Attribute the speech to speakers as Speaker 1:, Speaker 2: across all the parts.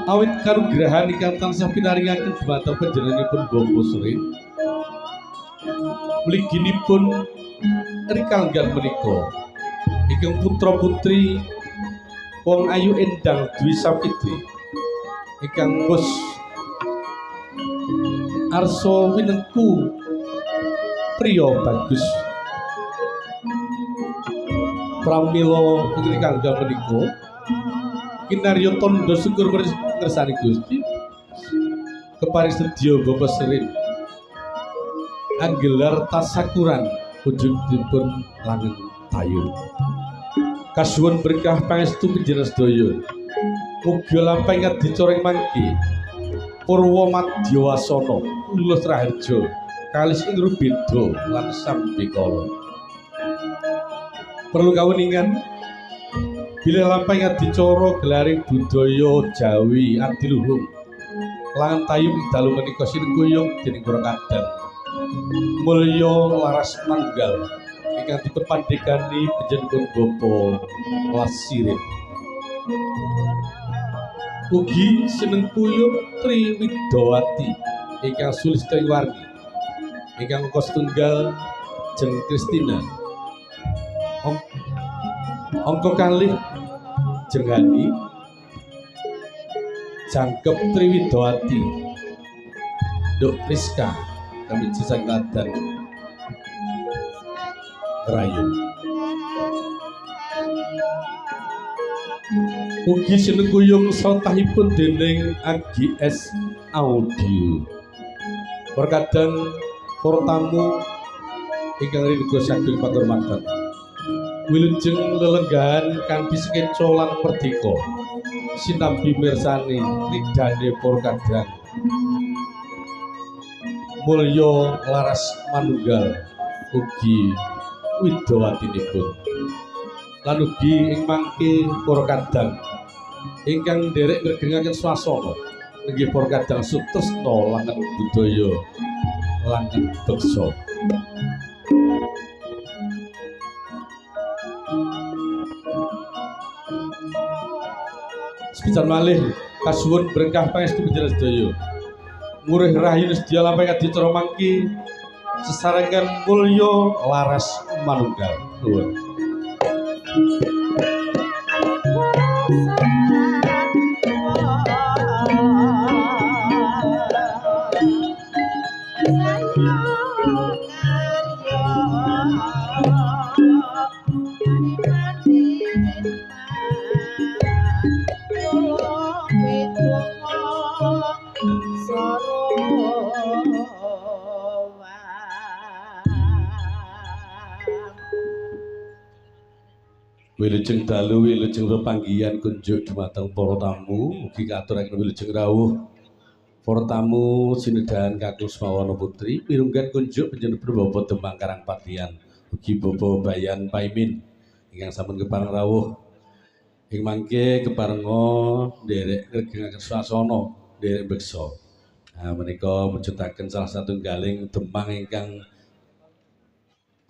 Speaker 1: Awit kanugrahan ingkang tansah pinaringaken dhumateng panjenenganipun Bapa Sri. Mliginipun rikanggan menika ingkang putra putri wong ayu endang Dwi Sapitri ingkang wus arsa winengku priya bagus pramila rikanggan menika kinarya tandha syukur mirsani Gusti keparing sedya Bapa Sri anggelar tasakuran ujugipun langit tayu kasuwun berkah pangestu panjenengan sedaya mugi lampah ingat dicoreng mangke Purwa Madyawasana Ulus Raharja kalis ing Rubeda lan Sambikala perlu kawuningan bila lampah ingat dicara gelaring budaya Jawi adiluhung langan tayu ing dalu menika sinengkuyung dening para kadang mulya laras manggal ingkang dipepandhegani panjenengan Bapa Lasirin ugi sinengkuyung Triwidawati ingkang Sulistyawarni ingkang kostunggal Jeng Kristina angka kalih Jenghani Jangkep Triwidawati Duk Priska kami sisang ladan Rayu ugi sinengkuyung sawetahipun dening AGS Audio perkadang para tamu ingkang ringa saking pakurmatan wilujeng lelenggahan kanthi sekeca lan merdeka sinambi mirsani ridane para kadang mulya laras manunggal ugi widawatinipun lan ugi ing mangke para kadang ingkang nderek ngregengaken swasana inggih para kadang sutresna langan budaya langan beksa sepisan malih kasuwun berkah pangestu panjenengan sedaya murih rahayu sedya lampah dicara mangke sesarengan mulya laras manunggal nuwun wilujeng dalu wilujeng pepanggihan kunjuk dhumateng para tamu ugi katuraken wilujeng rawuh para tamu sinedahan kakung Smawana Putri pirunggan kunjuk panjenengan Bapak Demang Karangpatian ugi Bapak Bayan Paimin ingkang sampun kepareng rawuh ing mangke keparenga nderek ngregengaken swasana nderek beksa menika mujudaken salah satunggaling Demang ingkang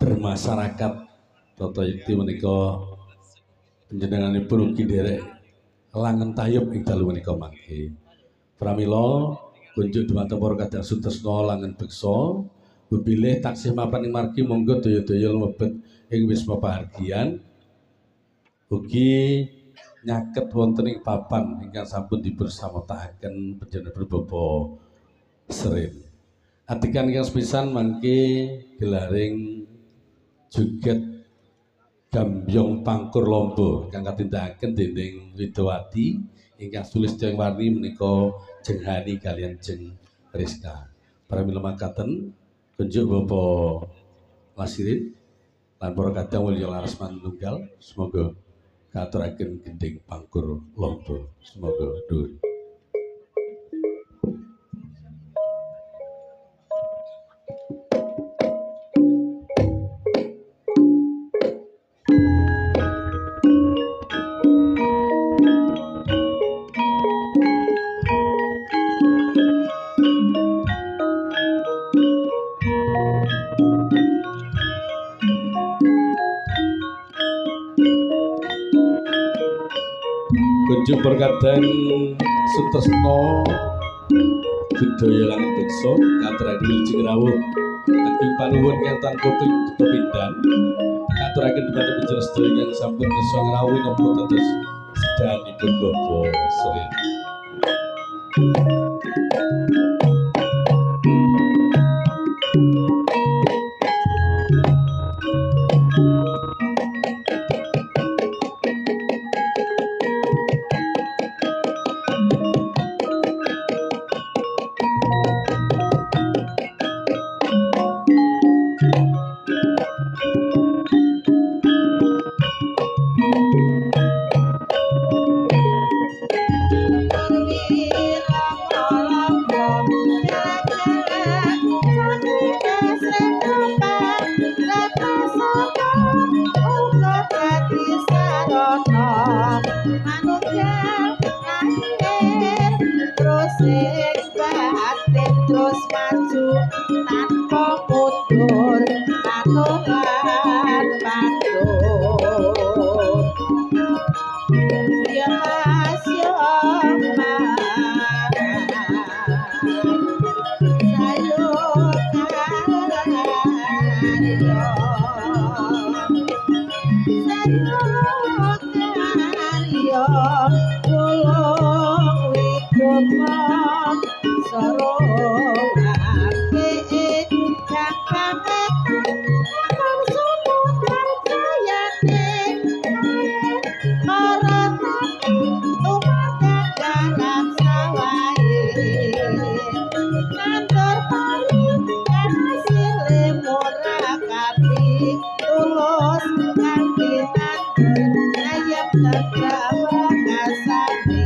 Speaker 1: bermasyarakat tata yekti menika panjenenganipun ugi nderek langen tayub ing dalu menika mangke. Pramila kunjuk dhumateng para kadang sutresna langen beksa bepilih taksih mapan ing margi monggo daya-daya lumebet ing wisma pahargyan ugi nyaket wonten ing papan ingkang sampun dipunsametaken panjenengan Bapak Srin. Atikan ingkang sepisan mangke gelaring joget Gambyong Pangkur Lombo ingkang katindakaken dening Widawati ingkang Sulistyawarni menika Jenghani kaliyan Jeng Rizka. Pramila makaten kunjuk Bapak Lasirin lan para kadang mulya laras manunggal semoga katuraken gending Pangkur Lombo semoga dhuwur. Perkadang Sutresno Budaya Langit Beksa katuraken Wilujeng rawuh ageng panuwun ingkang kutung pepindhan katuraken dhumateng panjenengan sedaya ingkang sampun kersa ngrawuh napa dados sedahanipun Bapak Sri.
Speaker 2: Terus maju tanpa mundur patulan pandur ya mas ya mas sayo karyo tulung wikupang sarong ake kakak kakak sumutan sayate para umat dalam sawaye kantor paling kan hasilnya murah kapi tulus kampinan ayam terbawa kasane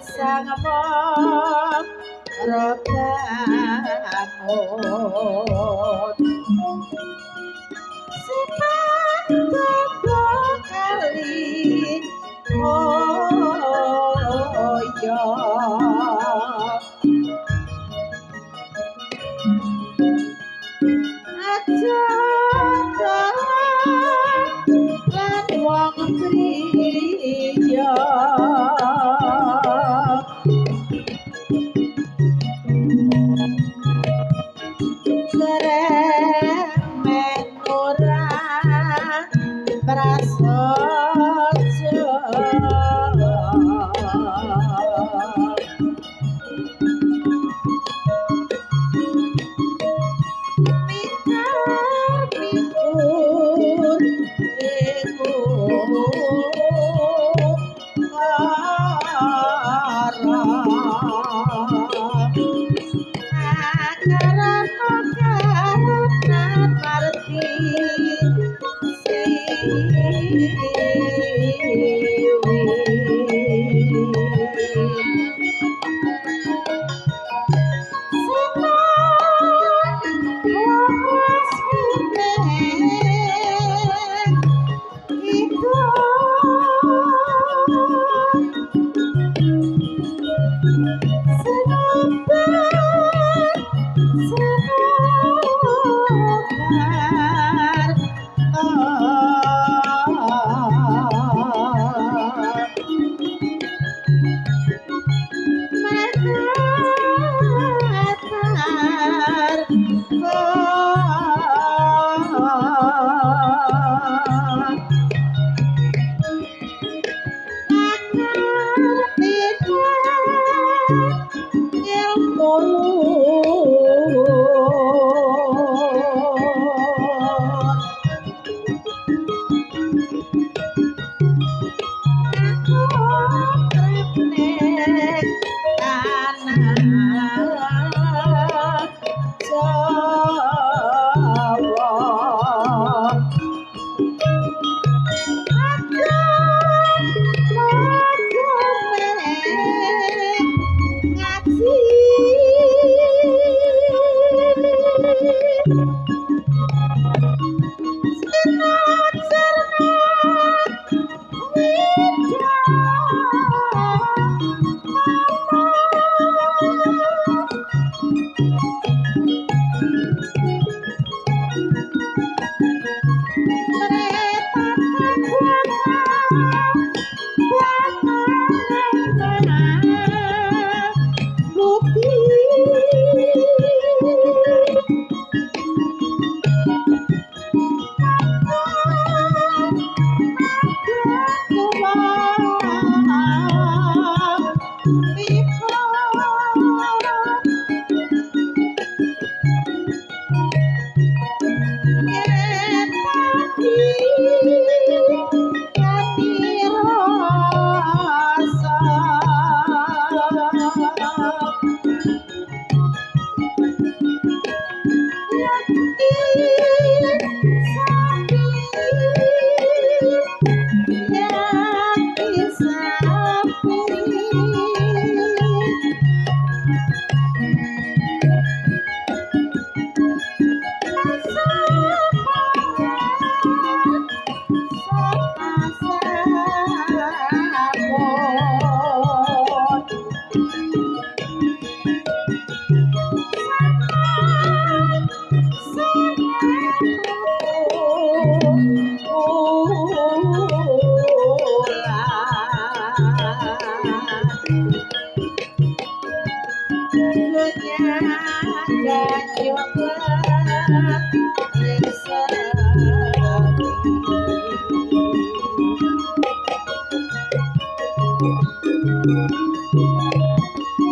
Speaker 2: sang mong robangot sepatu kali moyo aja lan wong priya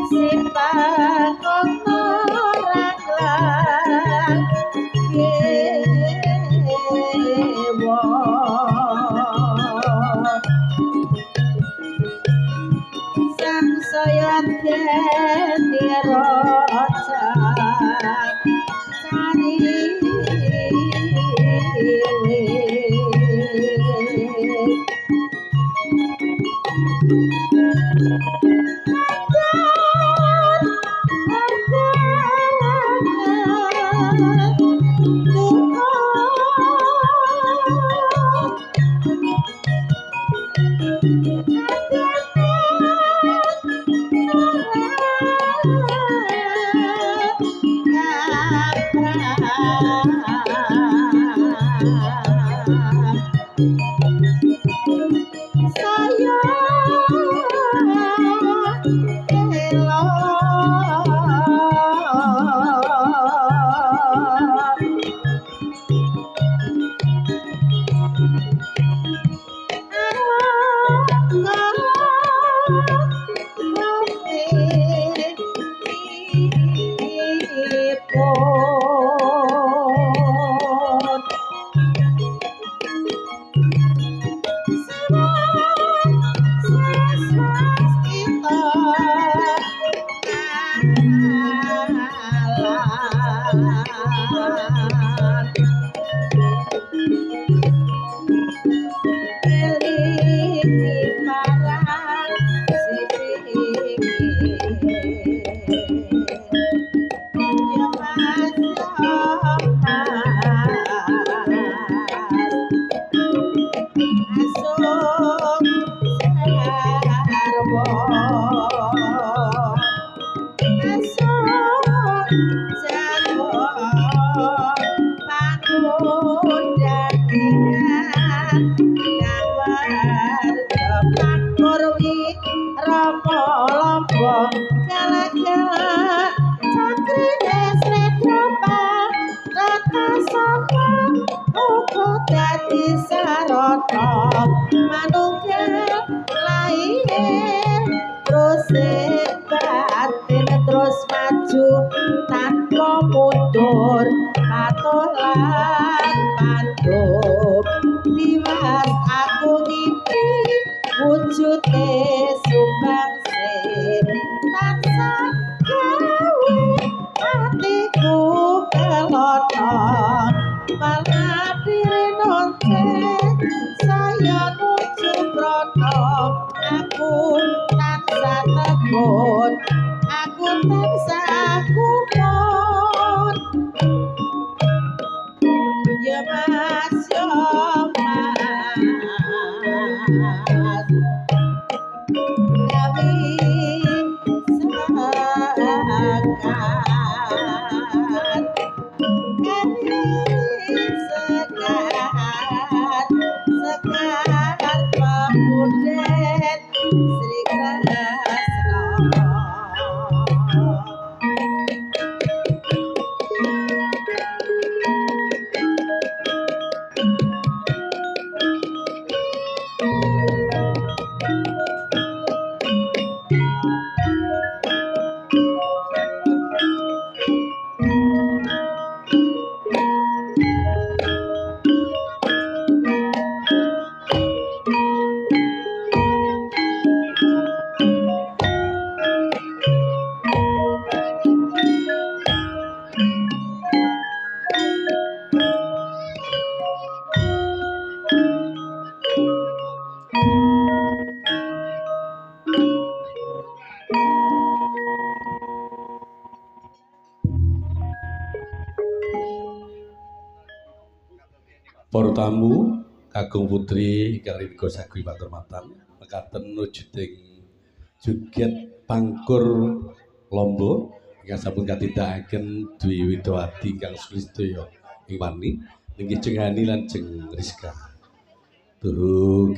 Speaker 2: Sipakono raglan yewa sang saya dadi raja cari terus maju tanpa mundur patolan pandup diwas aku ngimpi wujude sumbangse tansah gawe atiku keloton malah diri nonce saya nuju brono aku tansah tekun aku tansah kupon ya mas ya mas gawi sekat sekat pemudet Sri Kresna.
Speaker 1: Para tamu Kakung Putri ingkang ringa sagri paturmatan mekaten wujuding joget pangkur lomba ingkang sampun katindakaken Dwi Widawati ingkang Sulistya ing wani inggih Jeng Hani lan Jeng Rizka. Tuhu